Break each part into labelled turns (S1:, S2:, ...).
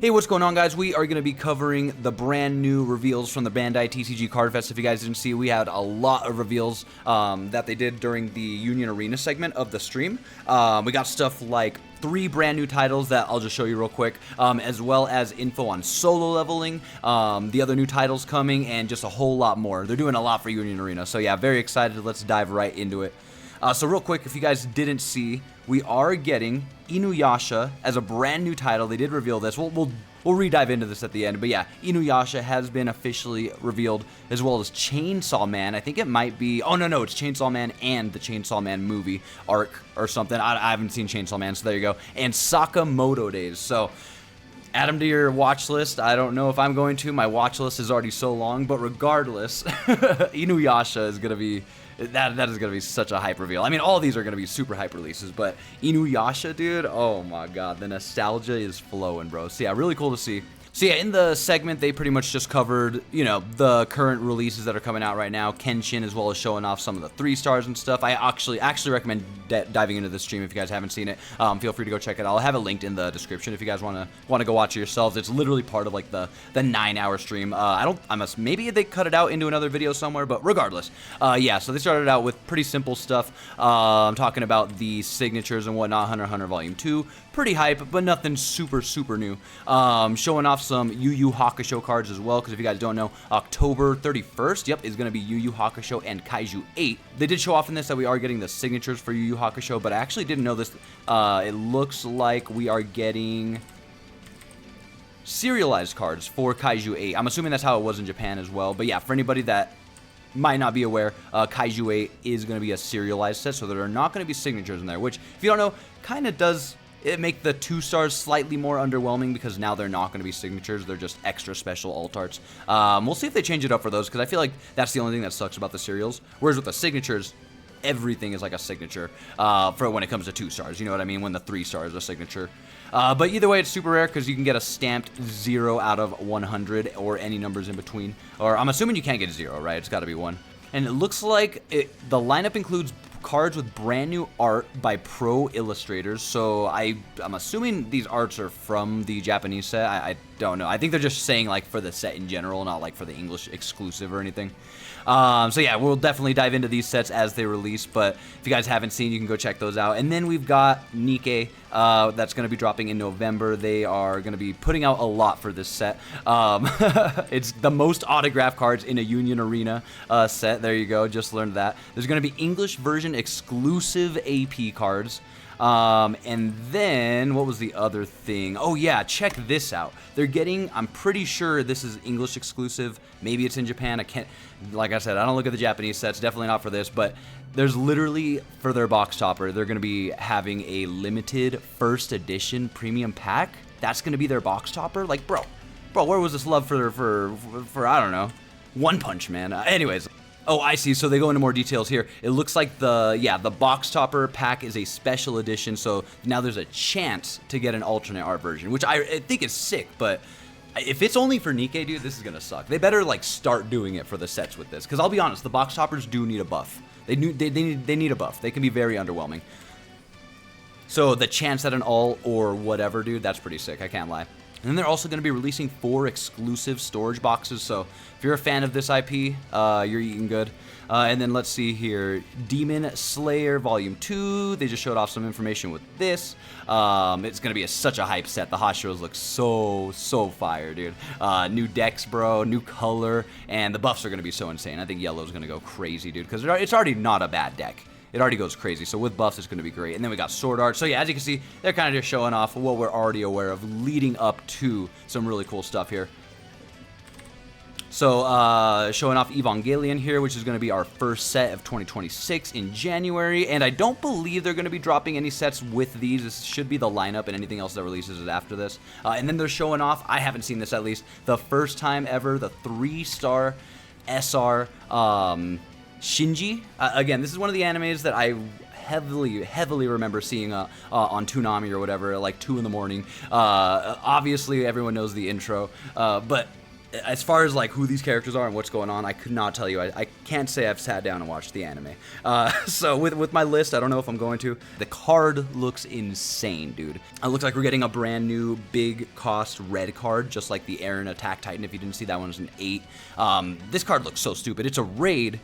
S1: Hey, what's going on, guys? We are going to be covering the brand new reveals from the Bandai TCG Card Fest. If you guys didn't see, we had a lot of reveals that they did during the Union Arena segment of the stream. We got stuff like 3 brand new titles that I'll just show you real quick, as well as info on solo leveling, the other new titles coming, and just a whole lot more. They're doing a lot for Union Arena, so yeah, very excited. Let's dive right into it. So real quick, if you guys didn't see, we are getting Inuyasha as a brand new title. They did reveal this. We'll re-dive into this at the end. But yeah, Inuyasha has been officially revealed, as well as Chainsaw Man. I think it might be... Oh, no, it's Chainsaw Man and the Chainsaw Man movie arc or something. I haven't seen Chainsaw Man, so there you go. And Sakamoto Days. So add them to your watch list. I don't know if I'm going to. My watch list is already so long. But regardless, Inuyasha is going to be... That is going to be such a hype reveal. I mean, all these are going to be super hype releases, but Inuyasha, dude, oh my god, the nostalgia is flowing, bro. So yeah, really cool to see. So yeah, in the segment, they pretty much just covered, you know, the current releases that are coming out right now, Kenshin, as well as showing off some of the 3 stars and stuff. I actually recommend diving into the stream if you guys haven't seen it. Feel free to go check it out. I'll have it linked in the description if you guys want to go watch it yourselves. It's literally part of like the 9-hour stream. Maybe they cut it out into another video somewhere, but regardless, yeah. So they started out with pretty simple stuff. I'm talking about the signatures and whatnot. Hunter x Hunter Volume 2. Pretty hype, but nothing super new. Showing off some Yu Yu Hakusho cards as well, because if you guys don't know, October 31st, yep, is going to be Yu Yu Hakusho and Kaiju 8. They did show off in this that we are getting the signatures for Yu Yu Hakusho, but I actually didn't know this. It looks like we are getting serialized cards for Kaiju 8. I'm assuming that's how it was in Japan as well, but yeah, for anybody that might not be aware, Kaiju 8 is going to be a serialized set, so there are not going to be signatures in there, which, if you don't know, kind of does... It make the 2 stars slightly more underwhelming because now they're not going to be signatures. They're just extra special alt arts. We'll see if they change it up for those, because I feel like that's the only thing that sucks about the serials. Whereas with the signatures, everything is like a signature for when it comes to 2 stars. You know what I mean? When the 3 stars are a signature. But either way, it's super rare because you can get a stamped 0 out of 100 or any numbers in between. Or I'm assuming you can't get 0, right? It's got to be 1. And it looks like the lineup includes cards with brand new art by pro illustrators, so I'm assuming these arts are from the Japanese set. I don't know. I think they're just saying like for the set in general, not like for the English exclusive or anything. So yeah, we'll definitely dive into these sets as they release, but if you guys haven't seen, you can go check those out. And then we've got Nikke, that's going to be dropping in November. They are going to be putting out a lot for this set. It's the most autograph cards in a Union Arena set. There you go, just learned that. There's going to be English version exclusive AP cards. And then, what was the other thing? Oh yeah, check this out. They're getting, I'm pretty sure this is English exclusive. Maybe it's in Japan. I can't, like I said, I don't look at the Japanese sets, definitely not for this, but there's literally, for their box topper, they're going to be having a limited first edition premium pack. That's going to be their box topper. Like, bro, where was this love for I don't know, One Punch Man? Anyways. Oh, I see. So they go into more details here. It looks like the box topper pack is a special edition, so now there's a chance to get an alternate art version, which I think is sick, but if it's only for Nikke, dude, this is going to suck. They better, like, start doing it for the sets with this, because I'll be honest, the box toppers do need a buff. They need a buff. They can be very underwhelming. So the chance at an all or whatever, dude, that's pretty sick. I can't lie. And then they're also going to be releasing 4 exclusive storage boxes, so if you're a fan of this IP, you're eating good. And then let's see here, Demon Slayer Volume 2, they just showed off some information with this. It's going to be such a hype set. The Hashiros look so fire, dude. New decks, bro, new color, and the buffs are going to be so insane. I think yellow's going to go crazy, dude, because it's already not a bad deck. It already goes crazy, so with buffs, it's going to be great. And then we got Sword Art. So yeah, as you can see, they're kind of just showing off what we're already aware of, leading up to some really cool stuff here. So, showing off Evangelion here, which is going to be our first set of 2026 in January. And I don't believe they're going to be dropping any sets with these. This should be the lineup, and anything else that releases is after this. And then they're showing off, I haven't seen this at least, the first time ever, the 3-star SR Shinji. Again, this is one of the animes that I heavily remember seeing on Toonami or whatever, like 2 in the morning. Obviously, everyone knows the intro, but as far as like who these characters are and what's going on, I could not tell you. I can't say I've sat down and watched the anime. So with my list, I don't know if I'm going to. The card looks insane, dude. It looks like we're getting a brand new big cost red card, just like the Aaron Attack Titan. If you didn't see, that one was an 8. This card looks so stupid. It's a raid.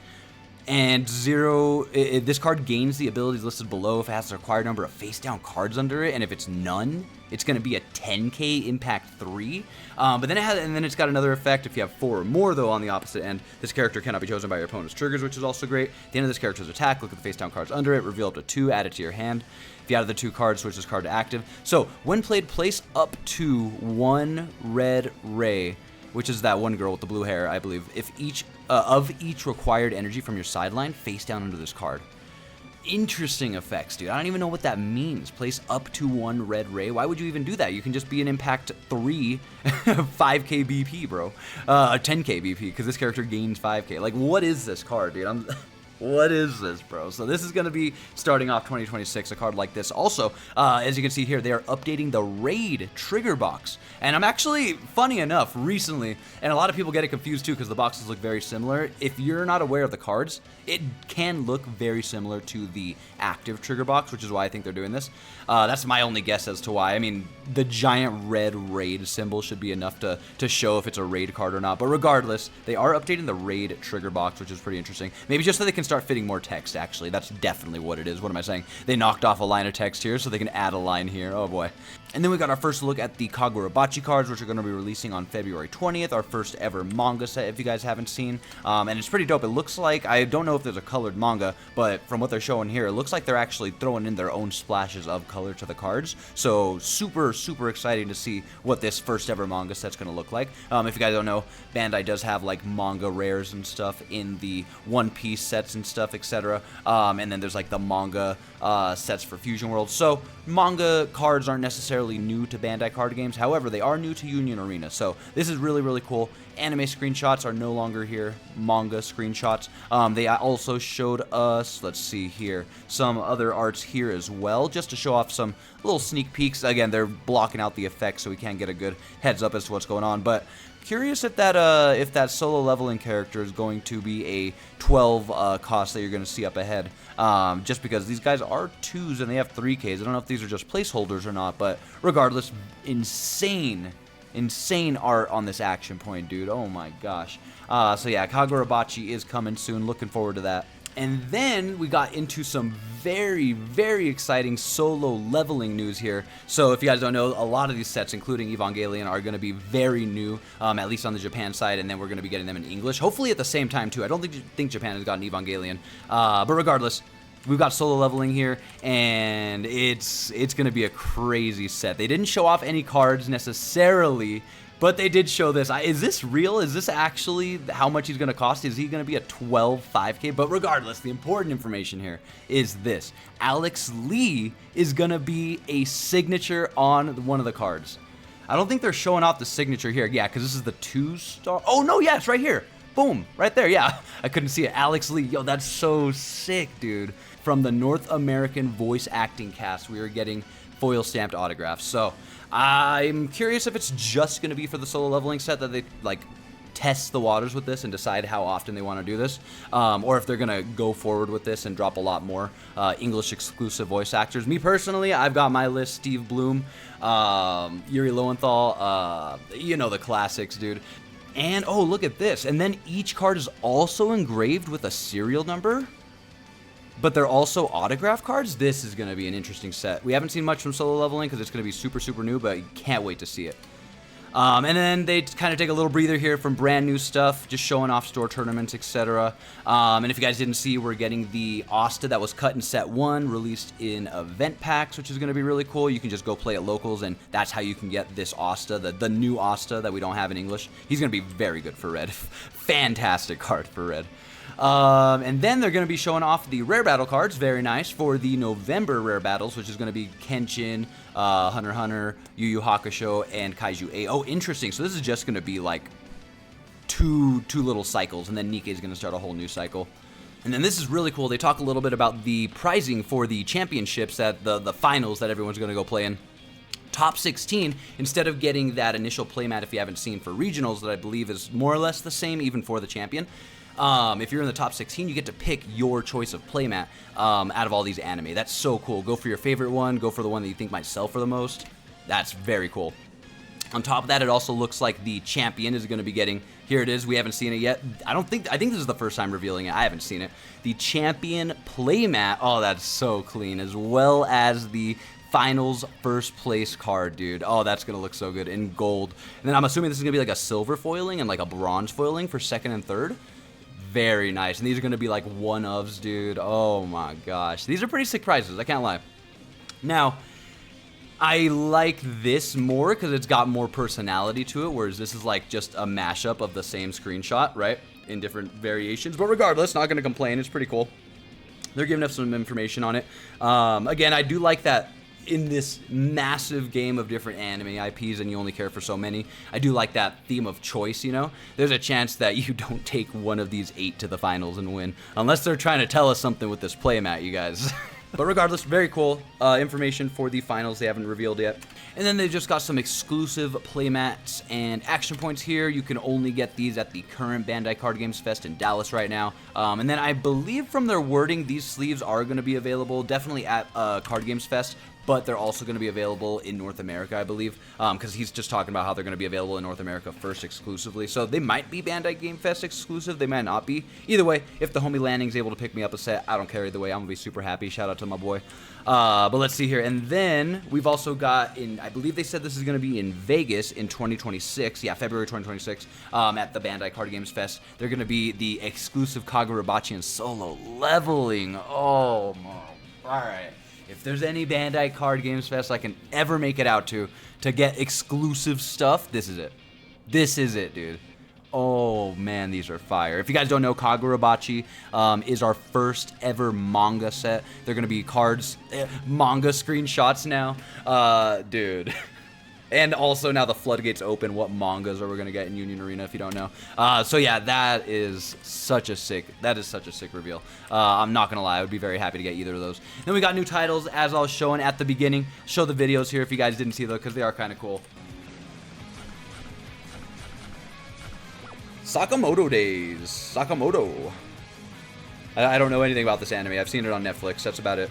S1: And this card gains the abilities listed below if it has the required number of face-down cards under it, and if it's none, it's going to be a 10k impact 3. But then it's got another effect if you have 4 or more, though, on the opposite end. This character cannot be chosen by your opponent's triggers, which is also great. At the end of this character's attack, look at the face-down cards under it, reveal up to 2, add it to your hand. If you add the 2 cards, switch this card to active. So, when played, place up to 1 red ray, which is that one girl with the blue hair, I believe. If each required energy from your sideline, face down under this card. Interesting effects, dude. I don't even know what that means. Place up to 1 red ray. Why would you even do that? You can just be an impact 3 5k BP, bro. 10k BP, because this character gains 5k. Like, what is this card, dude? What is this, bro? So this is going to be starting off 2026, a card like this. Also, as you can see here, they are updating the raid trigger box. And I'm actually, funny enough, recently, and a lot of people get it confused too because the boxes look very similar. If you're not aware of the cards, it can look very similar to the active trigger box, which is why I think they're doing this. That's my only guess as to why. I mean, the giant red raid symbol should be enough to show if it's a raid card or not. But regardless, they are updating the raid trigger box, which is pretty interesting. Maybe just so they can start fitting more text, actually. That's definitely what it is. What am I saying? They knocked off a line of text here, so they can add a line here. Oh, boy. And then we got our first look at the Kagurabachi cards, which are going to be releasing on February 20th, our first ever manga set, if you guys haven't seen. And it's pretty dope. It looks like, I don't know if there's a colored manga, but from what they're showing here, it looks like they're actually throwing in their own splashes of color to the cards. So super, super exciting to see what this first ever manga set's going to look like. If you guys don't know, Bandai does have like manga rares and stuff in the One Piece sets and stuff, etc. And then there's like the manga sets for Fusion World. So manga cards aren't necessarily new to Bandai card games. However, they are new to Union Arena. So this is really, really cool. Anime screenshots are no longer here. Manga screenshots. They also showed us, let's see here, some other arts here as well, just to show off some little sneak peeks. Again, they're blocking out the effects so we can't get a good heads up as to what's going on. But curious if that solo leveling character is going to be a 12 cost that you're going to see up ahead. Just because these guys are 2s and they have 3Ks. I don't know if these are just placeholders or not, but regardless, insane art on this action point, dude. Oh my gosh. So yeah, Kagurabachi is coming soon. Looking forward to that. And then we got into some very, very exciting solo leveling news here. So if you guys don't know, a lot of these sets, including Evangelion, are going to be very new, at least on the Japan side, and then we're going to be getting them in English. Hopefully at the same time, too. I don't think Japan has gotten Evangelion. But regardless, we've got solo leveling here, and it's going to be a crazy set. They didn't show off any cards necessarily, but they did show this. Is this real? Is this actually how much he's going to cost? Is he going to be a 12 5K? But regardless, the important information here is this. Alex Lee is going to be a signature on one of the cards. I don't think they're showing off the signature here. Yeah, because this is the 2-star. Oh, no, yeah, it's right here. Boom, right there, yeah. I couldn't see it. Alex Lee, yo, that's so sick, dude. From the North American voice acting cast, we are getting foil stamped autographs. So I'm curious if it's just going to be for the solo leveling set that they like test the waters with this and decide how often they want to do this, or if they're going to go forward with this and drop a lot more English exclusive voice actors. Me personally, I've got my list: Steve Bloom, Yuri Lowenthal, you know, the classics, dude. And oh, look at this. And then each card is also engraved with a serial number, but they're also autograph cards. This is going to be an interesting set. We haven't seen much from solo leveling because it's going to be super, super new, but you can't wait to see it. And then they kind of take a little breather here from brand new stuff, just showing off store tournaments, etc. And if you guys didn't see, we're getting the Asta that was cut in set 1, released in event packs, which is going to be really cool. You can just go play at locals, and that's how you can get this Asta, the new Asta that we don't have in English. He's going to be very good for red. Fantastic card for red. And then they're going to be showing off the rare battle cards, very nice, for the November rare battles, which is going to be Kenshin, Hunter x Hunter, Yu Yu Hakusho, and Kaiju 8. Oh, interesting. So this is just going to be like two little cycles, and then Nikke is going to start a whole new cycle. And then this is really cool. They talk a little bit about the prizing for the championships, at the finals that everyone's going to go play in. top 16, instead of getting that initial playmat if you haven't seen for regionals that I believe is more or less the same even for the champion. If you're in the top 16, you get to pick your choice of playmat out of all these anime. That's so cool. Go for your favorite one. Go for the one that you think might sell for the most. That's very cool. On top of that, it also looks like the champion is going to be getting, here it is, we haven't seen it yet. I think this is the first time revealing it. I haven't seen it. The champion playmat, oh, that's so clean, as well as the finals first place card, dude. Oh, that's going to look so good in gold. And then I'm assuming this is going to be like a silver foiling and like a bronze foiling for second and third. Very nice. And these are going to be like one-ofs, dude. Oh my gosh. These are pretty sick prizes, I can't lie. Now, I like this more because it's got more personality to it, whereas this is like just a mashup of the same screenshot, right? In different variations. But regardless, not going to complain. It's pretty cool. They're giving us some information on it. Again, I do like that in this massive game of different anime IPs and you only care for so many, I do like that theme of choice, you know? There's a chance that you don't take one of these 8 to the finals and win. Unless they're trying to tell us something with this playmat, you guys. But regardless, very cool information for the finals they haven't revealed yet. And then they just got some exclusive playmats and action points here. You can only get these at the current Bandai Card Games Fest in Dallas right now. And then I believe from their wording, these sleeves are going to be available definitely at Card Games Fest, but they're also going to be available in North America, I believe, because he's just talking about how they're going to be available in North America first exclusively. So they might be Bandai Game Fest exclusive, they might not be. Either way, if the homie Lanning's able to pick me up a set, I don't care either way. I'm going to be super happy. Shout out to my boy. But let's see here. And then we've also got, I believe they said this is going to be in Vegas in 2026. Yeah, February 2026 at the Bandai Card Games Fest. They're going to be the exclusive Kagurabachi and solo leveling. Oh, my. All right. If there's any Bandai Card Games Fest I can ever make it out to get exclusive stuff, this is it. This is it, dude. Oh, man, these are fire. If you guys don't know, Kagurabachi is our first ever manga set. They're going to be cards, manga screenshots now. Dude. And also now the floodgates open. What mangas are we going to get in Union Arena if you don't know? So yeah, that is such a sick reveal. I'm not going to lie. I would be very happy to get either of those. Then we got new titles as I was showing at the beginning. Show the videos here if you guys didn't see those because they are kind of cool. Sakamoto Days. Sakamoto. I don't know anything about this anime. I've seen it on Netflix. That's about it.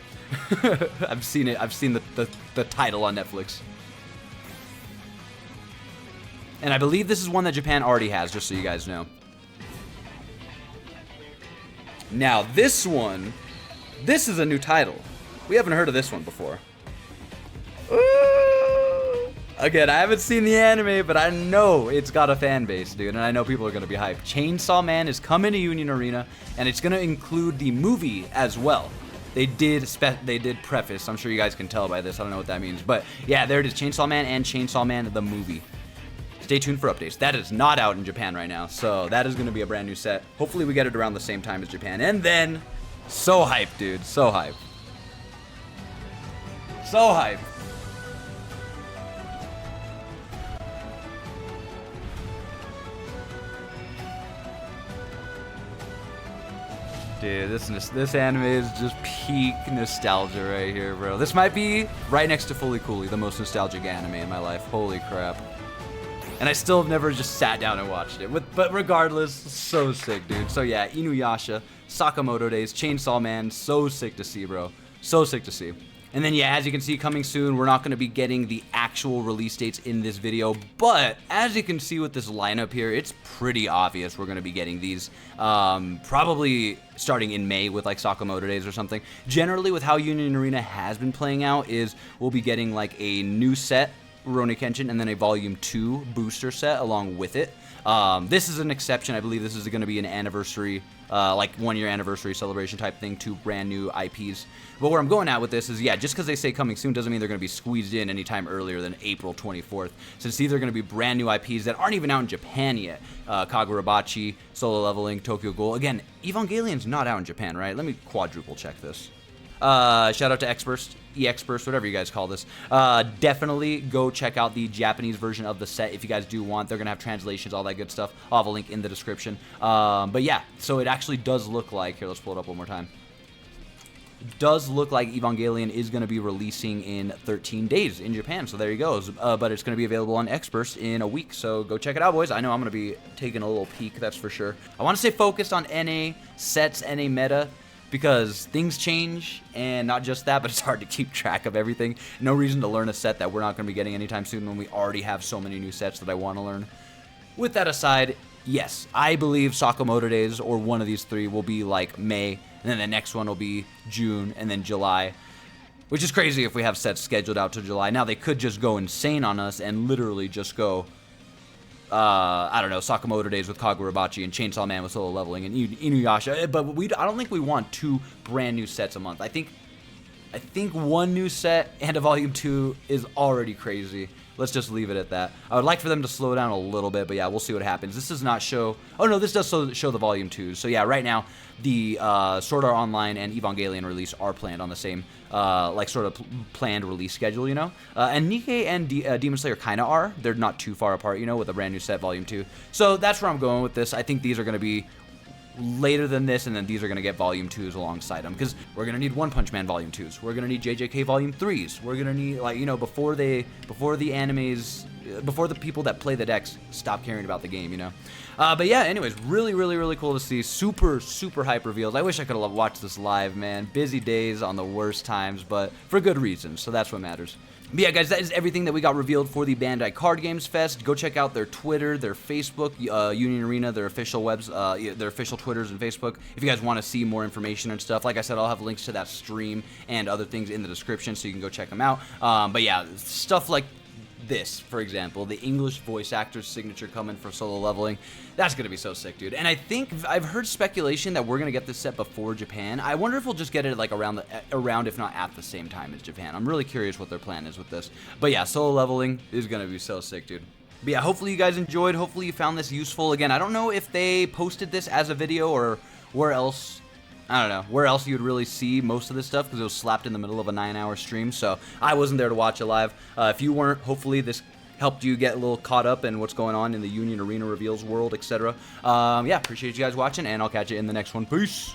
S1: I've seen it. I've seen the title on Netflix. And I believe this is one that Japan already has, just so you guys know. Now, this one, this is a new title. We haven't heard of this one before. Ooh. Again, I haven't seen the anime, but I know it's got a fan base, dude, and I know people are going to be hyped. Chainsaw Man is coming to Union Arena, and it's going to include the movie as well. They did preface. I'm sure you guys can tell by this. I don't know what that means. But yeah, there it is. Chainsaw Man and Chainsaw Man the movie. Stay tuned for updates. That is not out in Japan right now, so that is going to be a brand new set. Hopefully we get it around the same time as Japan. And then, so hyped, dude. So hyped. So hyped. Dude, this anime is just peak nostalgia right here, bro. This might be right next to Fully Cooley, the most nostalgic anime in my life. Holy crap. And I still have never just sat down and watched it. But regardless, so sick, dude. So yeah, Inuyasha, Sakamoto Days, Chainsaw Man, so sick to see, bro. So sick to see. And then yeah, as you can see, coming soon, we're not going to be getting the actual release dates in this video. But as you can see with this lineup here, it's pretty obvious we're going to be getting these probably starting in May with like Sakamoto Days or something. Generally, with how Union Arena has been playing out is we'll be getting like a new set, Rurouni Kenshin, and then a Volume 2 booster set along with it. This is an exception. I believe this is going to be an anniversary, like 1-year anniversary celebration type thing, 2 brand new IPs. But where I'm going at with this is, yeah, just because they say coming soon doesn't mean they're going to be squeezed in anytime earlier than April 24th. Since these are going to be brand new IPs that aren't even out in Japan yet. Kagurabachi, Solo Leveling, Tokyo Ghoul. Again, Evangelion's not out in Japan, right? Let me quadruple check this. Shout out to ExBurst, ExBurst, whatever you guys call this. Definitely go check out the Japanese version of the set if you guys do want. They're going to have translations, all that good stuff. I'll have a link in the description. But yeah, so it actually does look like, here, let's pull it up one more time. does look like Evangelion is going to be releasing in 13 days in Japan. So there you go. But it's going to be available on ExBurst in a week. So go check it out, boys. I know I'm going to be taking a little peek, that's for sure. I want to stay focused on NA sets, NA meta, because things change, and not just that, but it's hard to keep track of everything. No reason to learn a set that we're not going to be getting anytime soon when we already have so many new sets that I want to learn. With that aside, yes, I believe Sakamoto Days, or one of these three, will be like May, and then the next one will be June, and then July, which is crazy if we have sets scheduled out to July. Now, they could just go insane on us and literally just go, I don't know, Sakamoto Days with Kagurabachi and Chainsaw Man with solo leveling and Inuyasha, but I don't think we want 2 brand new sets a month. I think 1 new set and a volume 2 is already crazy. Let's just leave it at that. I would like for them to slow down a little bit, but yeah, we'll see what happens. This does not show... Oh, no, this does show the Volume 2s. So yeah, right now, the Sword Art Online and Evangelion release are planned on the same, like, sort of planned release schedule, you know? And Nikke and Demon Slayer kind of are. They're not too far apart, you know, with a brand new set, Volume 2. So that's where I'm going with this. I think these are going to be later than this, and then these are going to get Volume 2s alongside them, because we're going to need One Punch Man Volume 2s, we're going to need JJK Volume 3s, we're going to need, like, you know, before the animes, before the people that play the decks stop caring about the game, you know. But yeah, anyways, really cool to see. Super hype reveals. I wish I could have watched this live, man. Busy days on the worst times, but for good reasons, so that's what matters. But yeah, guys, that is everything that we got revealed for the Bandai Card Games Fest. Go check out their Twitter, their Facebook, Union Arena, their official their official Twitters and Facebook. If you guys want to see more information and stuff, like I said, I'll have links to that stream and other things in the description, so you can go check them out. But yeah, stuff like this, for example, the English voice actor's signature coming for solo leveling. That's going to be so sick, dude. And I think I've heard speculation that we're going to get this set before Japan. I wonder if we'll just get it like around, if not at the same time as Japan. I'm really curious what their plan is with this. But yeah, solo leveling is going to be so sick, dude. But yeah, hopefully you guys enjoyed. Hopefully you found this useful. Again, I don't know if they posted this as a video or where else. I don't know, where else you'd really see most of this stuff, because it was slapped in the middle of a 9-hour stream, so I wasn't there to watch it live. If you weren't, hopefully this helped you get a little caught up in what's going on in the Union Arena reveals world, etc. Yeah, appreciate you guys watching, and I'll catch you in the next one. Peace!